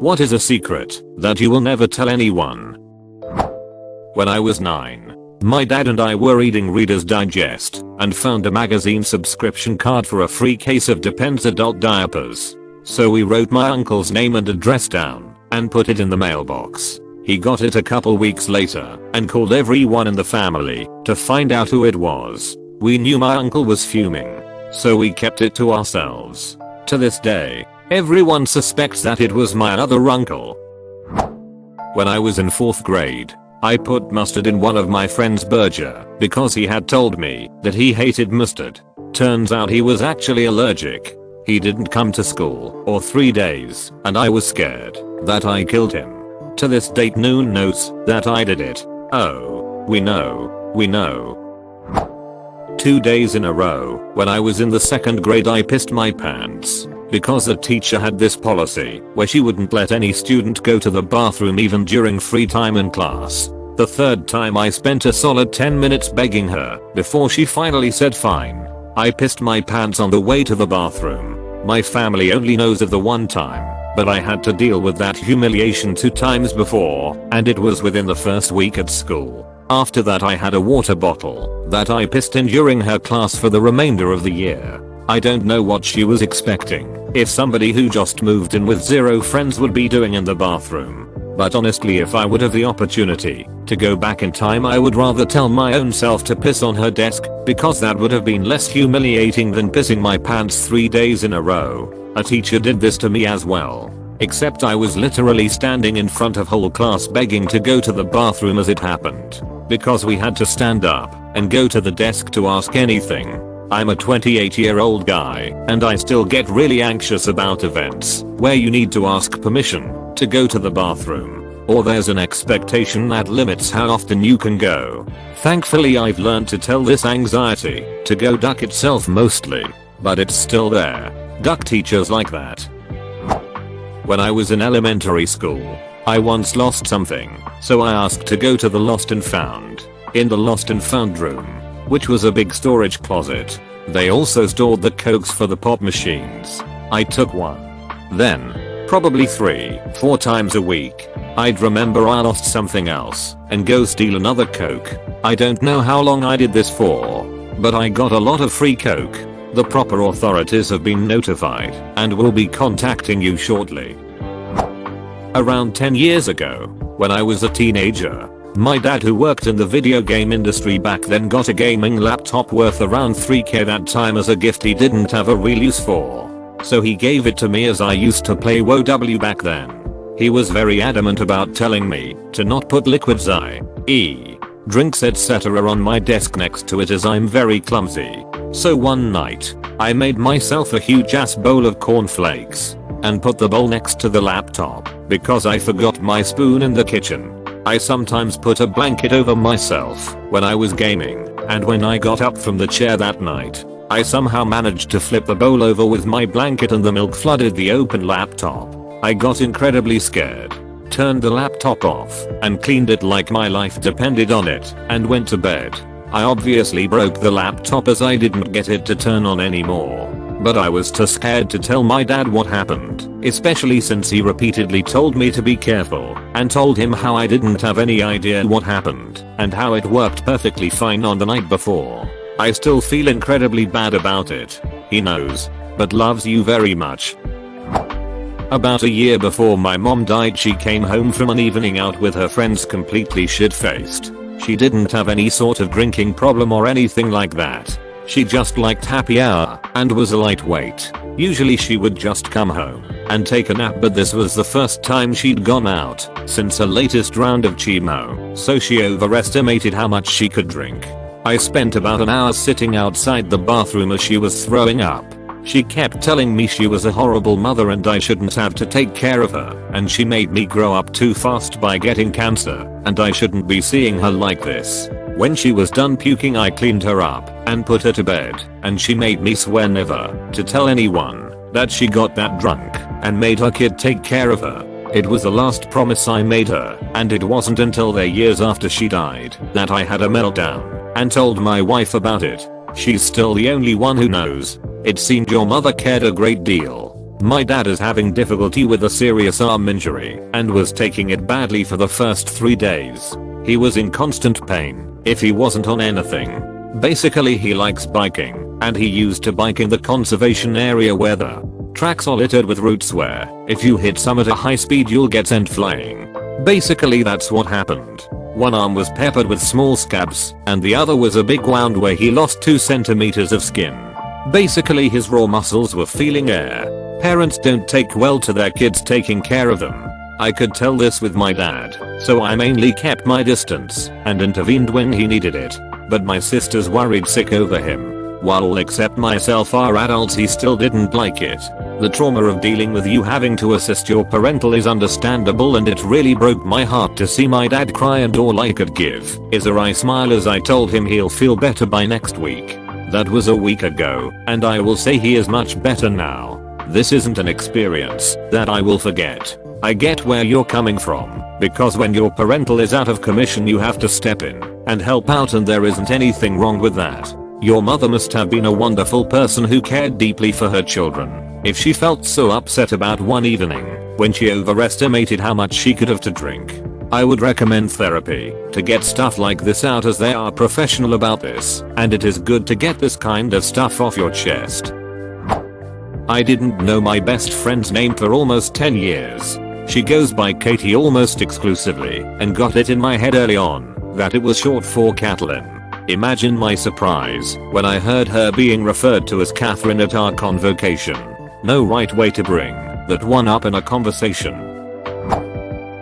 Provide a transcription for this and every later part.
What is a secret that you will never tell anyone? When I was 9, my dad and I were reading Reader's Digest and found a magazine subscription card for a free case of Depends adult diapers. So we wrote my uncle's name and address down and put it in the mailbox. He got it a couple weeks later and called everyone in the family to find out who it was. We knew my uncle was fuming, so we kept it to ourselves. To this day, everyone suspects that it was my other uncle. When I was in 4th grade, I put mustard in one of my friend's burger because he had told me that he hated mustard. Turns out he was actually allergic. He didn't come to school for 3 days and I was scared that I killed him. To this date Noon knows that I did it. Oh, we know. 2 days in a row, when I was in the 2nd grade I pissed my pants because the teacher had this policy where she wouldn't let any student go to the bathroom even during free time in class. The 3rd time I spent a solid 10 minutes begging her before she finally said fine. I pissed my pants on the way to the bathroom. My family only knows of the one time, but I had to deal with that humiliation 2 times before, and it was within the first week at school. After that I had a water bottle that I pissed in during her class for the remainder of the year. I don't know what she was expecting, if somebody who just moved in with 0 friends would be doing in the bathroom. But honestly, if I would have the opportunity to go back in time, I would rather tell my own self to piss on her desk, because that would have been less humiliating than pissing my pants 3 days in a row. A teacher did this to me as well, except I was literally standing in front of whole class begging to go to the bathroom as it happened, because we had to stand up and go to the desk to ask anything. I'm a 28-year-old guy and I still get really anxious about events where you need to ask permission to go to the bathroom, or there's an expectation that limits how often you can go. Thankfully I've learned to tell this anxiety to go duck itself mostly, but it's still there. Duck teachers like that. When I was in elementary school, I once lost something, so I asked to go to the lost and found. In the lost and found room, which was a big storage closet, they also stored the cokes for the pop machines. I took one. Then, probably 3-4 times a week, I'd remember I lost something else and go steal another coke. I don't know how long I did this for, but I got a lot of free coke. The proper authorities have been notified and will be contacting you shortly. Around 10 years ago, when I was a teenager, my dad, who worked in the video game industry back then, got a gaming laptop worth around 3k that time as a gift he didn't have a real use for. So he gave it to me as I used to play WoW back then. He was very adamant about telling me to not put liquids i.e. drinks etc. on my desk next to it, as I'm very clumsy. So one night, I made myself a huge ass bowl of cornflakes and put the bowl next to the laptop because I forgot my spoon in the kitchen. I sometimes put a blanket over myself when I was gaming, and when I got up from the chair that night, I somehow managed to flip the bowl over with my blanket and the milk flooded the open laptop. I got incredibly scared, turned the laptop off and cleaned it like my life depended on it, and went to bed. I obviously broke the laptop as I didn't get it to turn on anymore, but I was too scared to tell my dad what happened, especially since he repeatedly told me to be careful and told him how I didn't have any idea what happened and how it worked perfectly fine on the night before. I still feel incredibly bad about it. He knows, but loves you very much. About a year before my mom died, she came home from an evening out with her friends completely shit-faced. She didn't have any sort of drinking problem or anything like that. She just liked happy hour and was a lightweight. Usually she would just come home and take a nap, but this was the first time she'd gone out since her latest round of chemo, so she overestimated how much she could drink. I spent about an hour sitting outside the bathroom as she was throwing up. She kept telling me she was a horrible mother and I shouldn't have to take care of her, and she made me grow up too fast by getting cancer, and I shouldn't be seeing her like this. When she was done puking, I cleaned her up and put her to bed, and she made me swear never to tell anyone that she got that drunk and made her kid take care of her. It was the last promise I made her, and it wasn't until the years after she died that I had a meltdown and told my wife about it. She's still the only one who knows. It seemed your mother cared a great deal. My dad is having difficulty with a serious arm injury and was taking it badly for the first 3 days. He was in constant pain if he wasn't on anything. Basically he likes biking and he used to bike in the conservation area where the tracks are littered with roots where if you hit some at a high speed you'll get sent flying. Basically that's what happened. One arm was peppered with small scabs and the other was a big wound where he lost 2 centimeters of skin. Basically his raw muscles were feeling air. Parents don't take well to their kids taking care of them. I could tell this with my dad, so I mainly kept my distance and intervened when he needed it. But my sister's worried sick over him. While all except myself are adults, he still didn't like it. The trauma of dealing with you having to assist your parental is understandable, and it really broke my heart to see my dad cry, and all I could give is a wry smile as I told him he'll feel better by next week. That was a week ago, and I will say he is much better now. This isn't an experience that I will forget. I get where you're coming from, because when your parental is out of commission you have to step in and help out, and there isn't anything wrong with that. Your mother must have been a wonderful person who cared deeply for her children. If she felt so upset about one evening when she overestimated how much she could have to drink, I would recommend therapy to get stuff like this out, as they are professional about this, and it is good to get this kind of stuff off your chest. I didn't know my best friend's name for almost 10 years. She goes by Katie almost exclusively, and got it in my head early on that it was short for Kathleen. Imagine my surprise when I heard her being referred to as Catherine at our convocation. No right way to bring that one up in a conversation.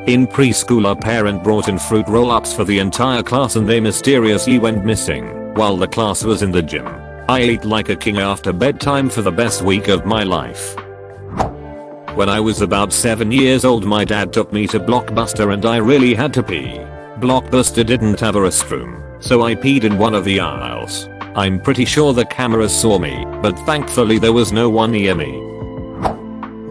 In preschool a parent brought in fruit roll-ups for the entire class and they mysteriously went missing while the class was in the gym. I ate like a king after bedtime for the best week of my life. When I was about 7 years old my dad took me to Blockbuster and I really had to pee. Blockbuster didn't have a restroom, so I peed in one of the aisles. I'm pretty sure the cameras saw me, but thankfully there was no one near me.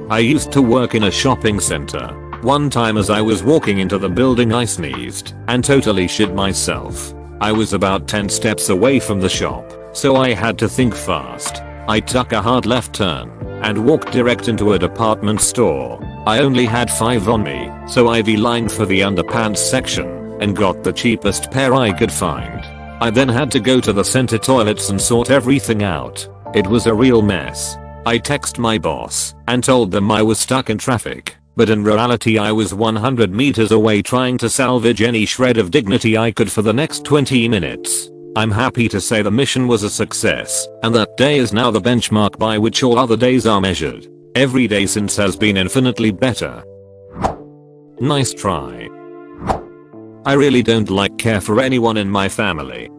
I used to work in a shopping center. One time as I was walking into the building I sneezed and totally shit myself. I was about 10 steps away from the shop, so I had to think fast. I took a hard left turn and walked direct into a department store. I only had 5 on me, so I V-lined for the underpants section and got the cheapest pair I could find. I then had to go to the center toilets and sort everything out. It was a real mess. I texted my boss and told them I was stuck in traffic, but in reality I was 100 meters away trying to salvage any shred of dignity I could for the next 20 minutes. I'm happy to say the mission was a success, and that day is now the benchmark by which all other days are measured. Every day since has been infinitely better. Nice try. I really don't care for anyone in my family.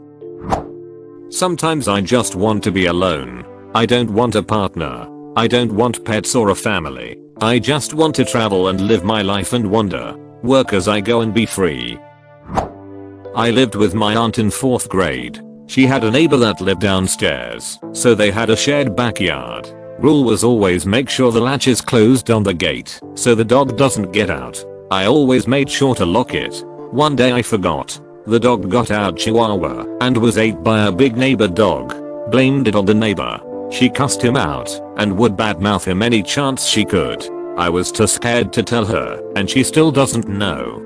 Sometimes I just want to be alone. I don't want a partner. I don't want pets or a family. I just want to travel and live my life and wander, work as I go and be free. I lived with my aunt in 4th grade. She had a neighbor that lived downstairs, so they had a shared backyard. Rule was always make sure the latch is closed on the gate so the dog doesn't get out. I always made sure to lock it. One day I forgot. The dog got out Chihuahua and was ate by a big neighbor dog. Blamed it on the neighbor. She cussed him out and would badmouth him any chance she could. I was too scared to tell her, and she still doesn't know.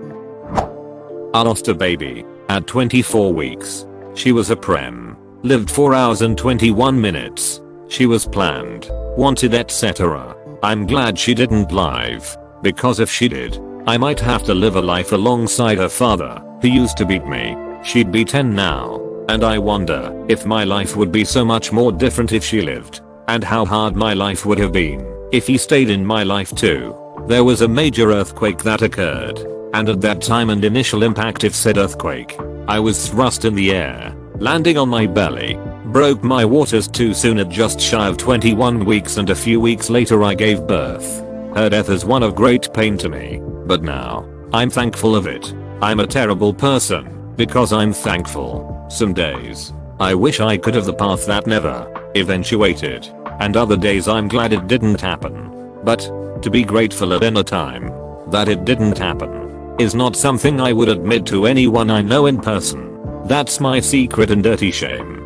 I lost a baby at 24 weeks. She was a prem. Lived 4 hours and 21 minutes. She was planned, wanted, etc. I'm glad she didn't live, because if she did, I might have to live a life alongside her father, who used to beat me. She'd be 10 now, and I wonder if my life would be so much more different if she lived, and how hard my life would have been if he stayed in my life too. There was a major earthquake that occurred, and at that time and initial impact of said earthquake, I was thrust in the air, landing on my belly. Broke my waters too soon at just shy of 21 weeks, and a few weeks later I gave birth. Her death is one of great pain to me, but now, I'm thankful of it. I'm a terrible person, because I'm thankful. Some days, I wish I could have the path that never eventuated, and other days I'm glad it didn't happen. But, to be grateful at any time that it didn't happen is not something I would admit to anyone I know in person. That's my secret and dirty shame.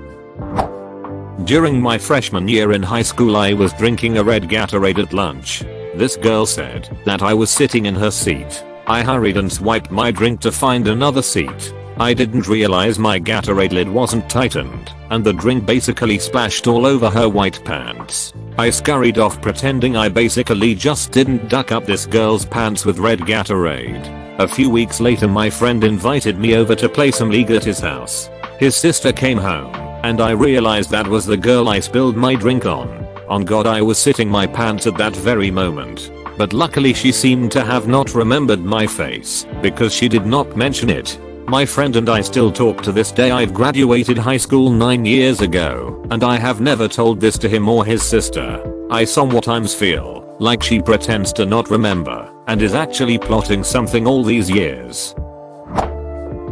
During my freshman year in high school I was drinking a red Gatorade at lunch. This girl said that I was sitting in her seat. I hurried and swiped my drink to find another seat. I didn't realize my Gatorade lid wasn't tightened, and the drink basically splashed all over her white pants. I scurried off pretending I basically just didn't duck up this girl's pants with red Gatorade. A few weeks later my friend invited me over to play some league at his house. His sister came home, and I realized that was the girl I spilled my drink on. On God, I was sitting my pants at that very moment. But luckily she seemed to have not remembered my face, because she did not mention it. My friend and I still talk to this day. I've graduated high school 9 years ago, and I have never told this to him or his sister. I sometimes feel like she pretends to not remember, and is actually plotting something all these years.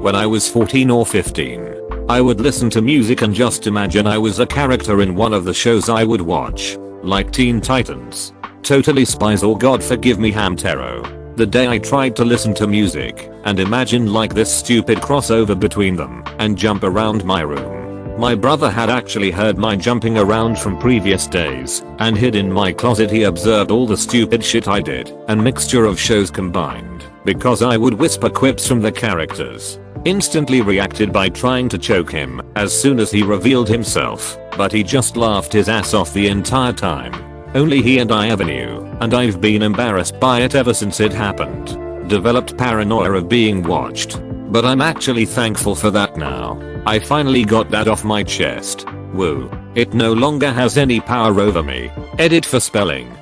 When I was 14 or 15, I would listen to music and just imagine I was a character in one of the shows I would watch, like Teen Titans, Totally Spies, or God forgive me, Hamtaro. The day I tried to listen to music and imagine like this stupid crossover between them and jump around my room. My brother had actually heard my jumping around from previous days and hid in my closet. He observed all the stupid shit I did and mixture of shows combined, because I would whisper quips from the characters. Instantly reacted by trying to choke him as soon as he revealed himself, but he just laughed his ass off the entire time. Only he and I ever knew, and I've been embarrassed by it ever since it happened. Developed paranoia of being watched. But I'm actually thankful for that now. I finally got that off my chest. Woo. It no longer has any power over me. Edit for spelling.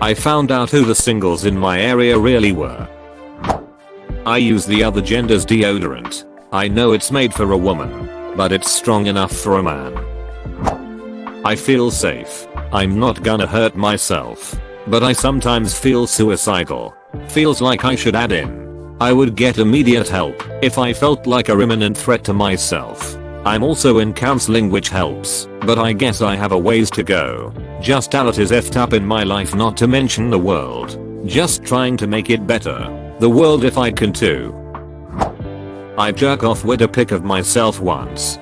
I found out who the singles in my area really were. I use the other gender's deodorant. I know it's made for a woman, but it's strong enough for a man. I feel safe. I'm not gonna hurt myself, but I sometimes feel suicidal. Feels like I should add in, I would get immediate help if I felt like a imminent threat to myself. I'm also in counseling, which helps, but I guess I have a ways to go. Just a lot is effed up in my life, not to mention the world. Just trying to make it better. The world if I can too. I jerk off with a pic of myself once.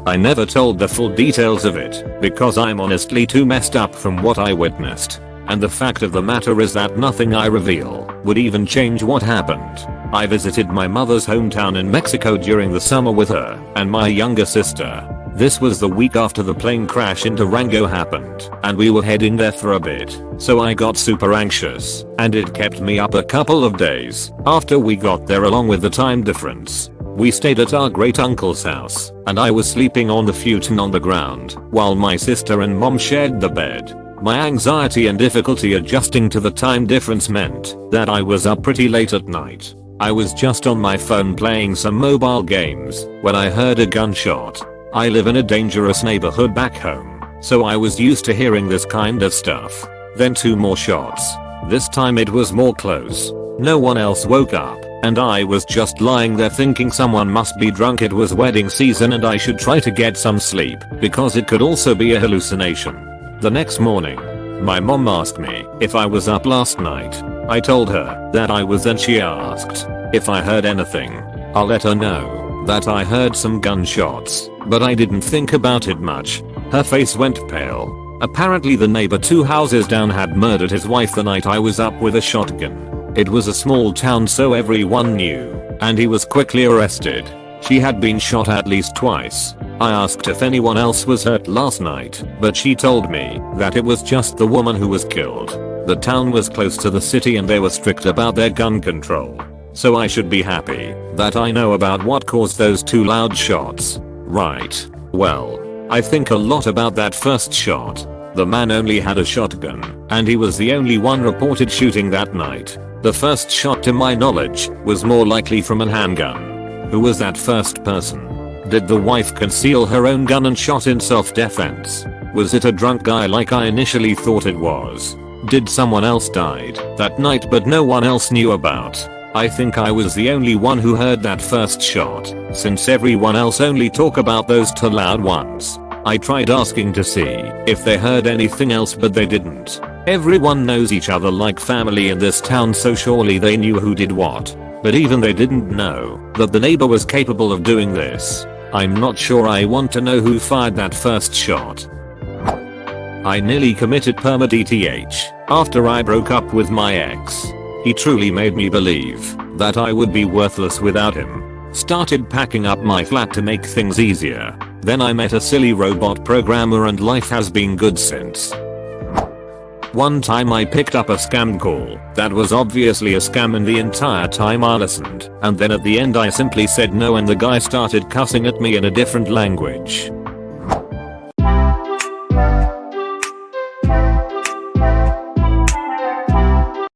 I never told the full details of it because I'm honestly too messed up from what I witnessed. And the fact of the matter is that nothing I reveal would even change what happened. I visited my mother's hometown in Mexico during the summer with her and my younger sister. This was the week after the plane crash into Rango happened, and we were heading there for a bit, so I got super anxious, and it kept me up a couple of days after we got there, along with the time difference. We stayed at our great uncle's house, and I was sleeping on the futon on the ground, while my sister and mom shared the bed. My anxiety and difficulty adjusting to the time difference meant that I was up pretty late at night. I was just on my phone playing some mobile games when I heard a gunshot. I live in a dangerous neighborhood back home, so I was used to hearing this kind of stuff. Then 2 more shots. This time it was more close. No one else woke up, and I was just lying there thinking someone must be drunk. It was wedding season and I should try to get some sleep because it could also be a hallucination. The next morning, my mom asked me if I was up last night. I told her that I was, and she asked if I heard anything. I'll let her know that I heard some gunshots, but I didn't think about it much. Her face went pale. Apparently the neighbor 2 houses down had murdered his wife the night I was up with a shotgun. It was a small town, so everyone knew, and he was quickly arrested. She had been shot at least twice. I asked if anyone else was hurt last night, but she told me that it was just the woman who was killed. The town was close to the city and they were strict about their gun control. So I should be happy that I know about what caused those 2 loud shots. Right. Well, I think a lot about that first shot. The man only had a shotgun, and he was the only one reported shooting that night. The first shot to my knowledge was more likely from a handgun. Who was that first person? Did the wife conceal her own gun and shot in self-defense? Was it a drunk guy like I initially thought it was? Did someone else died that night but no one else knew about? I think I was the only one who heard that first shot, since everyone else only talk about those 2 loud ones. I tried asking to see if they heard anything else, but they didn't. Everyone knows each other like family in this town, so surely they knew who did what. But even they didn't know that the neighbor was capable of doing this. I'm not sure I want to know who fired that first shot. I nearly committed perma-DTH after I broke up with my ex. He truly made me believe that I would be worthless without him. Started packing up my flat to make things easier. Then I met a silly robot programmer and life has been good since. One time I picked up a scam call that was obviously a scam, and the entire time I listened, and then at the end I simply said no and the guy started cussing at me in a different language.